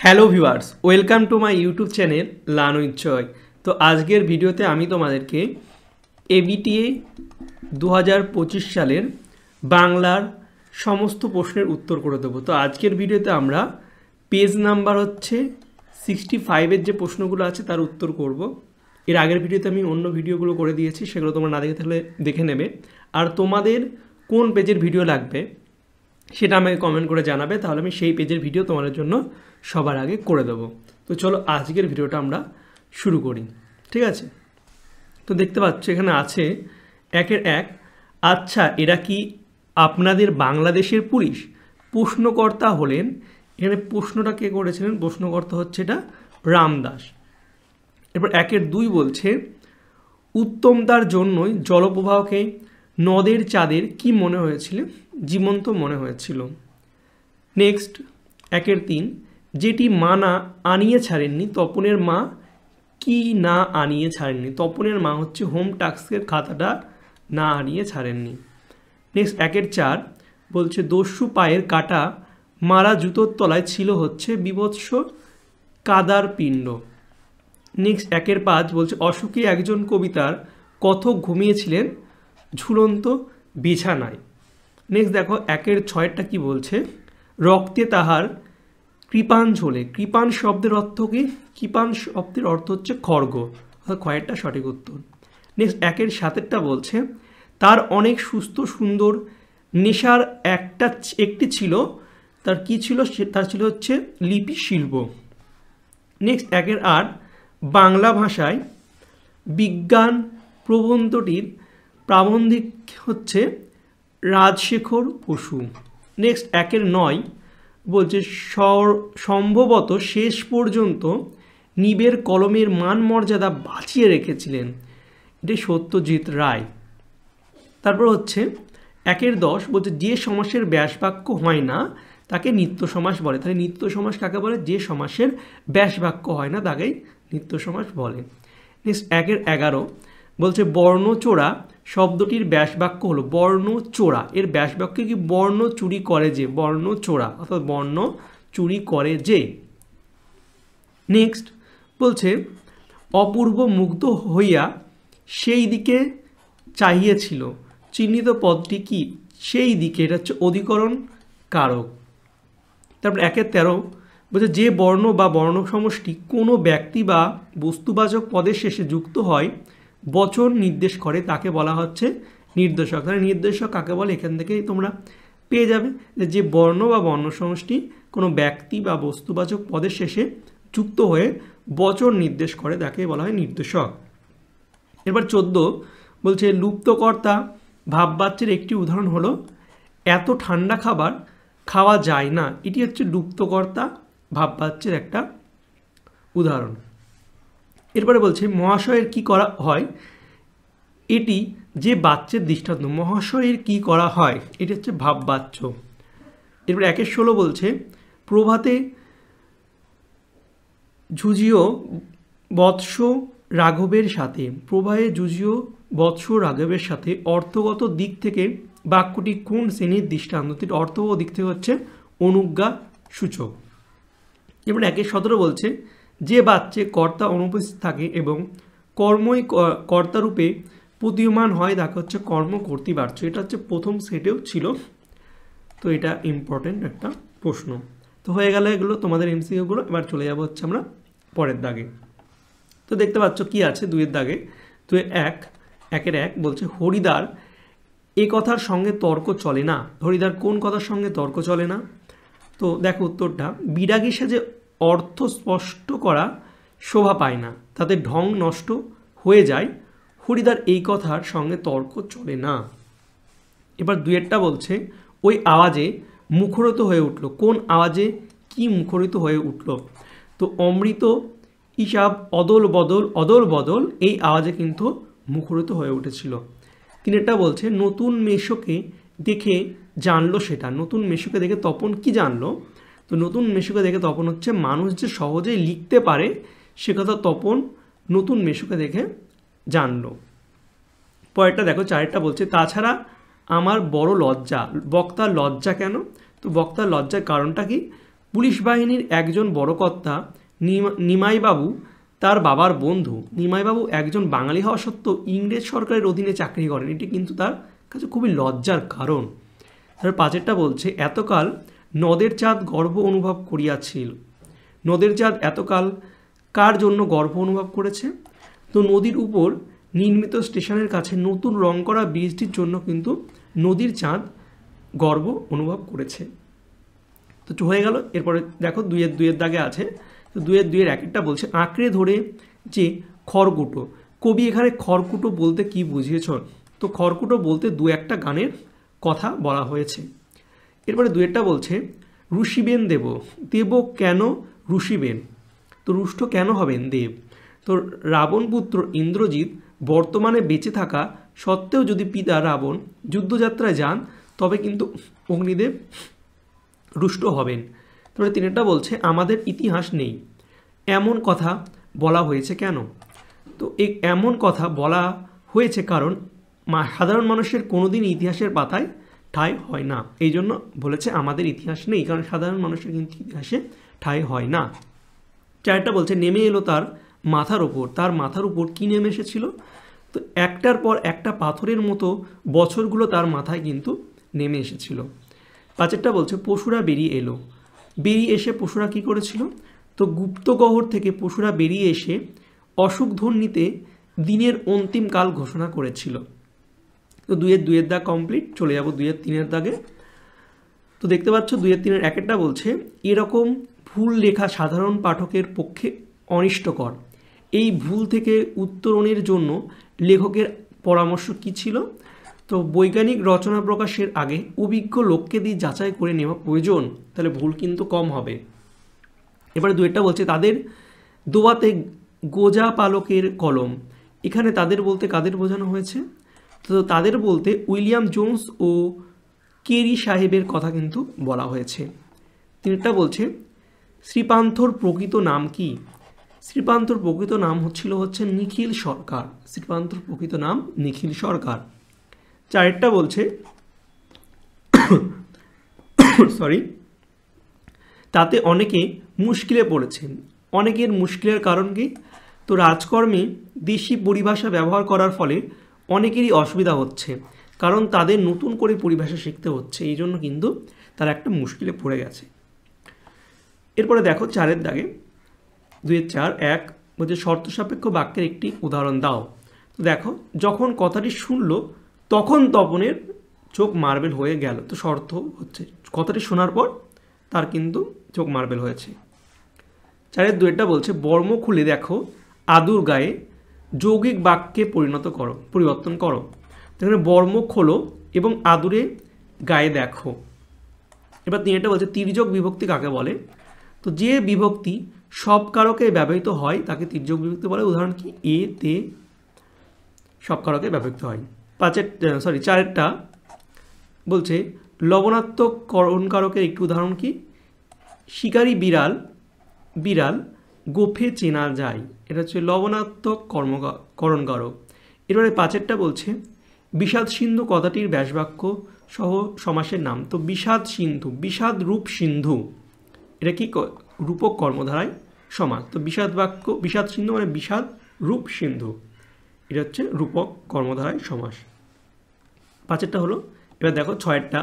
Hello viewers, welcome to my YouTube channel learn with Joy. তো আজকের ভিডিওতে আমি তোমাদেরকে এবিটিএ 2025 সালের বাংলার সমস্ত প্রশ্নের উত্তর করে দেবো। তো আজকের ভিডিওতে আমরা পেজ নাম্বার হচ্ছে 65-এর যে প্রশ্নগুলো আছে তার উত্তর করব। এর আগের ভিডিওতে আমি অন্য ভিডিওগুলো করে দিয়েছি, সেগুলো তোমরা না দেখে থাকলে দেখে নেবে। আর তোমাদের কোন পেজের ভিডিও লাগবে সেটা আমাকে কমেন্ট করে জানাবে, তাহলে আমি সেই পেজের ভিডিও তোমাদের জন্য সবার আগে করে দেবো। তো চলো আজকের ভিডিওটা আমরা শুরু করি, ঠিক আছে? তো দেখতে পাচ্ছ এখানে আছে 1-1। আচ্ছা, এরা কি আপনাদের বাংলাদেশের পুলিশ? প্রশ্নকর্তা হলেন, এখানে প্রশ্নটা কে করেছিলেন? প্রশ্নকর্তা হচ্ছে এটা রামদাস। এরপর 1-2 বলছে উত্তমতার জন্যই জলপ্রবাহকে নদের চাঁদের কি মনে হয়েছিল? জীবন্ত মনে হয়েছিল। নেক্সট 1-3, যেটি মা না আনিয়ে ছাড়েননি তপনের মা কি না আনিয়ে ছাড়েননি? তপনের মা হচ্ছে হোম টাস্কের খাতাটা না আনিয়ে ছাড়েননি। নেক্সট 1-4 বলছে দস্যু পায়ের কাটা মারা জুতোর তলায় ছিল হচ্ছে বিভৎস কাদার পিণ্ড। নেক্সট 1-5 বলছে অশোকে একজন কবিতার কথক ঘুমিয়েছিলেন ঝুলন্ত বিছানায়। নেক্সট দেখো 1-6টা কি বলছে? রক্তে তাহার কৃপাণ ঝোলে। কৃপাণ শব্দের অর্থ কি? কৃপাণ শব্দের অর্থ হচ্ছে খড়গ, অর্থাৎ খয়েরটা সঠিক উত্তর। নেক্সট 1-7টা বলছে তার অনেক সুস্থ সুন্দর নেশার একটি ছিল, তার কি ছিল? তার ছিল হচ্ছে লিপি শিল্প। নেক্সট 1-8 বাংলা ভাষায় বিজ্ঞান প্রবন্ধটির প্রাবন্ধিক হচ্ছে রাজশেখর বসু। নেক্সট 1-9 বলছে সম্ভবত শেষ পর্যন্ত নিবের কলমের মান মর্যাদা বাঁচিয়ে রেখেছিলেন, এটি সত্যজিৎ রায়। তারপর হচ্ছে 1-10 বলছে যে সমাসের ব্যাসবাক্য হয় না তাকে নিত্য সমাস বলে। তাহলে নিত্য সমাস কাকে বলে? যে সমাসের ব্যাসবাক্য হয় না তাকেই নিত্য সমাস বলে। নেক্সট 1-11 বলছে বর্ণচোরা শব্দটির ব্যাসবাক্য হলো বর্ণচোরা। এর ব্যাসবাক্য কি? বর্ণ চুরি করে যে, বর্ণচোরা অর্থাৎ বর্ণ চুরি করে যে। নেক্সট বলছে অপূর্ব মুগ্ধ হইয়া সেই দিকে চাহিয়েছিল। চিহ্নিত পদটি কি? সেই দিকে, এটা হচ্ছে অধিকরণ কারক। তারপর 1-13 বলছে যে বর্ণ বা বর্ণ সমষ্টি কোনো ব্যক্তি বা বস্তুবাচক পদের শেষে যুক্ত হয় বচন নির্দেশ করে তাকে বলা হচ্ছে নির্দেশক। তাহলে নির্দেশক কাকে বলে এখান থেকেই তোমরা পেয়ে যাবে যে বর্ণ বা বর্ণ সমষ্টি কোনো ব্যক্তি বা বস্তুবাচক পদের শেষে যুক্ত হয়ে বচন নির্দেশ করে তাকে বলা হয় নির্দেশক। এবার 14 বলছে লুপ্তকর্তা ভাববাচ্যের একটি উদাহরণ হলো এত ঠান্ডা খাবার খাওয়া যায় না। এটি হচ্ছে লুপ্তকর্তা ভাববাচ্যের একটা উদাহরণ। এরপরে বলছে মহাশয়ের কি করা হয়? এটি যে বাচ্যের দৃষ্টান্ত। মহাশয়ের কি করা হয় এটি হচ্ছে ভাববাচ্য। এরপর 1-16 বলছে প্রভাতে ঝুঁজিও বৎস রাঘবের সাথে। প্রভায়ে জুজিও বৎস রাঘবের সাথে অর্থগত দিক থেকে বাক্যটি কোন শ্রেণীর দৃষ্টান্ত? অর্থগত দিক থেকে হচ্ছে অনুজ্ঞা সূচক। এবার 1-17 বলছে যে বাচ্চে কর্তা অনুপস্থিত থাকে এবং কর্মই কর্তারূপে প্রতীয়মান হয় তাকে হচ্ছে কর্ম কর্তৃবাচ্য। এটা হচ্ছে প্রথম সেটেও ছিল, তো এটা ইম্পর্টেন্ট একটা প্রশ্ন। তো হয়ে গেল এগুলো তোমাদের এমসিকিউগুলো। এবার চলে যাব হচ্ছে আমরা পরের দাগে। তো দেখতে পাচ্ছ কি আছে 2-এর দাগে। 1 বলছে হরিদার এ কথার সঙ্গে তর্ক চলে না। হরিদার কোন কথার সঙ্গে তর্ক চলে না? তো দেখো উত্তরটা বিরাগী সেজে অর্থ স্পষ্ট করা শোভা পায় না, তাতে ঢং নষ্ট হয়ে যায়। হরিদার এই কথার সঙ্গে তর্ক চলে না। এবার 2-টা বলছে ওই আওয়াজে মুখরিত হয়ে উঠল। কোন আওয়াজে কি মুখরিত হয়ে উঠল? তো অমৃত হিসাব অদল বদল এই আওয়াজে কিন্তু মুখরিত হয়ে উঠেছিল। 3টা বলছে নতুন মেশোকে দেখে জানলো সেটা। নতুন মেশোকে দেখে তপন কি জানলো? তো নতুন মেশোকে দেখে তপন হচ্ছে মানুষ যে সহজেই লিখতে পারে সে কথা তপন নতুন মেশোকে দেখে জানলো। পরেরটা দেখো 4টা বলছে তাছাড়া আমার বড় লজ্জা। বক্তার লজ্জা কেন? তো বক্তার লজ্জার কারণটা কি? পুলিশ বাহিনীর একজন বড় কর্তা নিমাইবাবু তার বাবার বন্ধু। নিমাইবাবু একজন বাঙালি হওয়া সত্ত্বেও ইংরেজ সরকারের অধীনে চাকরি করেন, এটি কিন্তু তার কাছে খুবই লজ্জার কারণ। তার পাঁচেরটা বলছে এতকাল নদের চাঁদ গর্ব অনুভব করিয়াছিল। নদের চাঁদ এতকাল কার জন্য গর্ব অনুভব করেছে? তো নদীর উপর নির্মিত স্টেশনের কাছে নতুন রং করা ব্রিজটির জন্য কিন্তু নদীর চাঁদ গর্ব অনুভব করেছে। তো হয়ে গেল। এরপরে দেখো দুইয়ের দাগে আছে, তো দুইয়ের একটা বলছে আঁকড়ে ধরে যে খড়কুটো। কবি এখানে খড়কুটো বলতে কি বুঝিয়েছ? তো খড়কুটো বলতে দু একটা গানের কথা বলা হয়েছে। এরপরে দুইয়েরটা বলছে ঋষিবেন দেব। দেব কেন ঋষিবেন? তো রুষ্ট কেন হবেন দেব? তো রাবণপুত্র ইন্দ্রজিৎ বর্তমানে বেঁচে থাকা সত্ত্বেও যদি পিতা রাবণ যুদ্ধযাত্রায় যান তবে কিন্তু অগ্নিদেব রুষ্ট হবেন। তারপরে তিনেরটা বলছে আমাদের ইতিহাস নেই, এমন কথা বলা হয়েছে কেন? তো এমন কথা বলা হয়েছে কারণ সাধারণ মানুষের কোনোদিন ইতিহাসের পাতায় ঠাঁই হয় না, এই জন্য বলেছে আমাদের ইতিহাস নেই, কারণ সাধারণ মানুষের কিন্তু ইতিহাসে ঠাঁই হয় না। চারটা বলছে নেমে এলো তার মাথার ওপর। তার মাথার উপর কী নেমে এসেছিল? তো একটার পর একটা পাথরের মতো বছরগুলো তার মাথায় কিন্তু নেমে এসেছিল। পাঁচেরটা বলছে পশুরা বেরিয়ে এলো। বেরিয়ে এসে পশুরা কী করেছিল? তো গুপ্তগহ্বর থেকে পশুরা বেরিয়ে এসে অসুখ ধ্বনিতে দিনের অন্তিম কাল ঘোষণা করেছিল। তো দুইয়ের দাগ কমপ্লিট। চলে যাব তিনের দাগে। তো দেখতে পাচ্ছ তিনের একটা বলছে এরকম ভুল লেখা সাধারণ পাঠকের পক্ষে অনিষ্টকর। এই ভুল থেকে উত্তরণের জন্য লেখকের পরামর্শ কী ছিল? তো বৈজ্ঞানিক রচনা প্রকাশের আগে অভিজ্ঞ লোককে দিয়ে যাচাই করে নেওয়া প্রয়োজন, তাহলে ভুল কিন্তু কম হবে। এবারে দুইটা বলছে তাদের দোয়াতে গোজা পালকের কলম। এখানে তাদের বলতে কাদের বোঝানো হয়েছে? তো তাদের বলতে উইলিয়াম জোন্স ও কেরি সাহেবের কথা কিন্তু বলা হয়েছে। তিনটা বলছে শ্রীপান্থর প্রকৃত নাম কি? শ্রীপান্থর প্রকৃত নাম হচ্ছে নিখিল সরকার। শ্রীপান্থর প্রকৃত নাম নিখিল সরকার। চারটা বলছে সরি তাতে অনেকে মুশকিলে পড়েছেন। অনেকের মুশকিলের কারণ কি? তো রাজকর্মে দেশি পরিভাষা ব্যবহার করার ফলে অনেকেরই অসুবিধা হচ্ছে, কারণ তাদের নতুন করে পরিভাষা শিখতে হচ্ছে, এই জন্য কিন্তু তারা একটা মুশকিলে পড়ে গেছে। এরপরে দেখো চারের দাগে 2-4 বলছে শর্ত সাপেক্ষ বাক্যের একটি উদাহরণ দাও। তো দেখো যখন কথাটি শুনলো তখন তপনের চোখ মার্বেল হয়ে গেল। তো শর্ত হচ্ছে কথাটি শোনার পর তার কিন্তু চোখ মার্বেল হয়েছে। 4-2 বলছে বর্ম খুলে দেখো আদুর গায়ে যৌগিক বাক্যে পরিবর্তন করো। এখানে বর্ম খোলো এবং আদুরে গায়ে দেখো। এবার 3 বলছে তির্যক বিভক্তি কাকে বলে? তো যে বিভক্তি সব কারকে ব্যবহৃত হয় তাকে তির্যক বিভক্তি বলে। উদাহরণ কি? এ তে সব কারকে ব্যবহৃত হয়। 4 বলছে লবণাত্মক করণকারকের একটি উদাহরণ কি? শিকারী বিড়াল গোফে চেনা যায়, এটা হচ্ছে লবণাত্মক করণকারক। এবারে 5 বলছে বিষাদ সিন্ধু কথাটির ব্যাসবাক্য সহ সমাসের নাম। তো বিষাদ সিন্ধু, বিষাদ রূপ সিন্ধু, এটা কি রূপক কর্মধারায় সমাস। তো বিষাদ সিন্ধু মানে বিষাদ রূপ সিন্ধু, এটা হচ্ছে রূপক কর্মধারায় সমাস। 5 হলো। এবার দেখো 6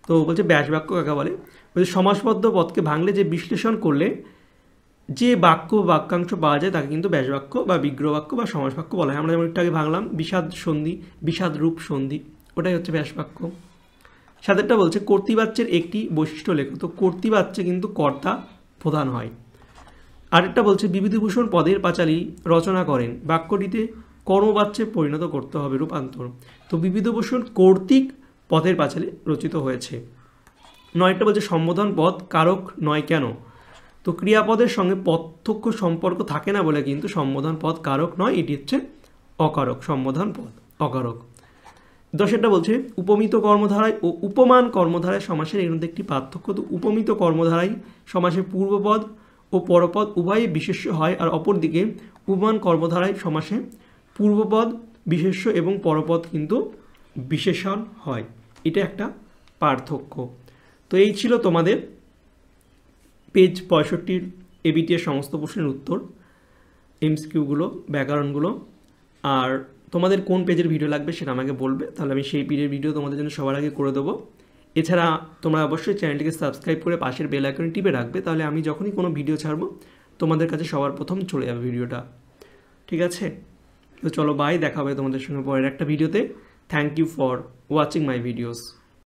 তো বলছে ব্যাসবাক্য কাকে বলে? বলছে সমাসবদ্ধ পদকে ভাঙলে যে বিশ্লেষণ করলে যে বাক্যাংশ পাওয়া যায় তাকে কিন্তু ব্যাসবাক্য বা বিগ্রহ বাক্য বা সমাস বাক্য বলা হয়। আমরা যেমন একটু আগে ভাঙলাম বিষাদ সন্ধি, বিষাদ রূপ সন্ধি, ওটাই হচ্ছে ব্যাসবাক্য। 7 বলছে কর্তৃবাচ্যের একটি বৈশিষ্ট্য লেখো। তো কর্তৃবাচ্যে কিন্তু কর্তা প্রধান হয়। আরেকটা বলছে বিভূতিভূষণ পদের পাঁচালী রচনা করেন, বাক্যটিতে কর্মবাচ্যে পরিণত করতে হবে রূপান্তর। তো বিভূতিভূষণ কর্তৃক পদের পাঁচালী রচিত হয়েছে। 9 বলছে সম্বোধন পদ কারক নয় কেন? তো ক্রিয়াপদের সঙ্গে প্রত্যক্ষ সম্পর্ক থাকে না বলে কিন্তু সম্বোধন পদ কারক নয়, এটি হচ্ছে অকারক। সম্বোধন পদ অকারক। 10 বলছে উপমিত কর্মধারায় ও উপমান কর্মধারায় সমাসের এর মধ্যে একটি পার্থক্য। তো উপমিত কর্মধারায় সমাসে পূর্বপদ ও পরপদ উভয়ই বিশেষ্য হয়, আর অপরদিকে উপমান কর্মধারায় সমাসে পূর্বপদ বিশেষ্য এবং পরপদ কিন্তু বিশেষণ হয়। এটা একটা পার্থক্য। তো এই ছিল তোমাদের পেজ 65 এবিটি এর সমস্ত প্রশ্নের উত্তর, এমসিকিউগুলো, ব্যাকরণগুলো। আর তোমাদের কোন পেজের ভিডিও লাগবে সেটা আমাকে বলবে, তাহলে আমি সেই পেজের ভিডিও তোমাদের জন্য সবার আগে করে দেবো। এছাড়া তোমরা অবশ্যই চ্যানেলটিকে সাবস্ক্রাইব করে পাশের বেল আইকনে টিপে রাখবে, তাহলে আমি যখনই কোনো ভিডিও ছাড়বো তোমাদের কাছে সবার প্রথম চলে যাবে ভিডিওটা। ঠিক আছে, তো চলো বাই, দেখা হবে তোমাদের সঙ্গে পরের একটা ভিডিওতে। Thank you for watching my videos.